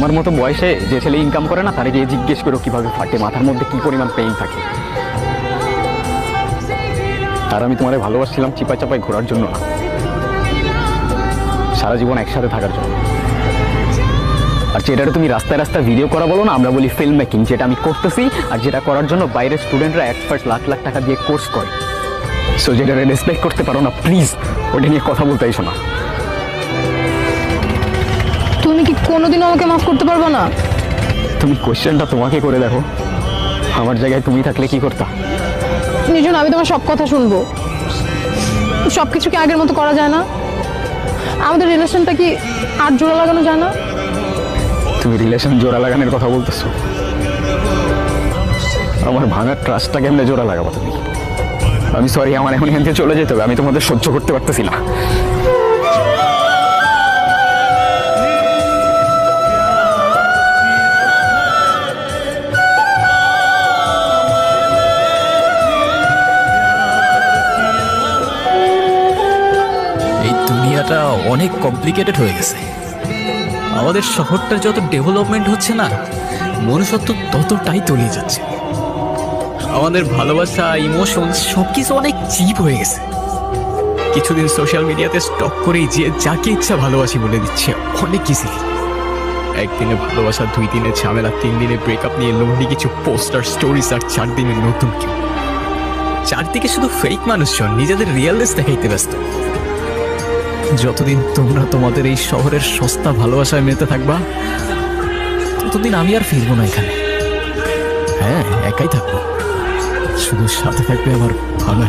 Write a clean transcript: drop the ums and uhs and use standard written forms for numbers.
আমার মতো বয়সে যে ছেলে ইনকাম করে না, তারে গিয়ে জিজ্ঞেস করো কিভাবে ফাটে, মাথার মধ্যে কি পরিমাণ পেইন থাকে। আর আমি তোমারে ভালোবাসছিলাম চিপাই চাপাই ঘোরার জন্য না, সারা জীবন একসাথে থাকার জন্য। আর যেটা তুমি রাস্তায় রাস্তায় ভিডিও করা বলো না, আমরা বলি ফিল্ম মেকিং, যেটা আমি করতেছি আর যেটা করার জন্য বাইরের স্টুডেন্টরা এক্সপার্ট লাখ লাখ টাকা দিয়ে কোর্স করে। সো যেটা রেসপেক্ট করতে পারো না, প্লিজ ওটা নিয়ে কথা বলতে এসো না। তুমি কি কোনোদিন আমাকে মাফ করতে পারবে না? তুমি কোয়েশ্চেনটা তোমাকে করে দেখো, আমার জায়গায় তুমি থাকলে কি করতা? নির্জন, আমি তোমার সব কথা শুনবো। সব কিছু কি আগের মতো করা যায় না? আমাদের রিলেশনটা কি আর জোড়া লাগানো যায় না? তুমি রিলেশন জোড়া লাগানোর কথা বলতেছো? আমার ভাঙার ট্রাস্টটা কেমনে জোড়া লাগাবো তুমি? আমি সরি, আমার এখন এখান থেকে চলে যেতে হবে, আমি তোমাদের সহ্য করতে পারতেছি না। এই দুনিয়াটা অনেক কমপ্লিকেটেড হয়ে গেছে। আমাদের শহরটার যত ডেভেলপমেন্ট হচ্ছে না, মনুষ্যত্ব ততটাই তলিয়ে যাচ্ছে। আমাদের ভালোবাসা, ইমোশন সবকিছু অনেক চিপ হয়ে গেছে। কিছুদিন সোশ্যাল মিডিয়াতে স্টক করেই যে যাকে ইচ্ছা ভালোবাসি বলে দিচ্ছে অনেক ইজিলি। একদিনে ভালোবাসা, 2 দিনের ঝামেলা, 3 দিনে ব্রেকআপ নিয়ে লোনলি কিছু পোস্টার স্টোরিজ, আর 4 দিনে নতুন কেউ। চারদিকে শুধু ফেক মানুষজন নিজেদের রিয়েলনেস দেখাইতে ব্যস্ত। যতদিন তোমরা তোমাদের এই শহরের সস্তা ভালোবাসায় মেতে থাকবা, ততদিন আমি আর ফিরবো না এখানে। হ্যাঁ, একাই থাকবো, শুধু সাথে থাকবে আমার ভাঙা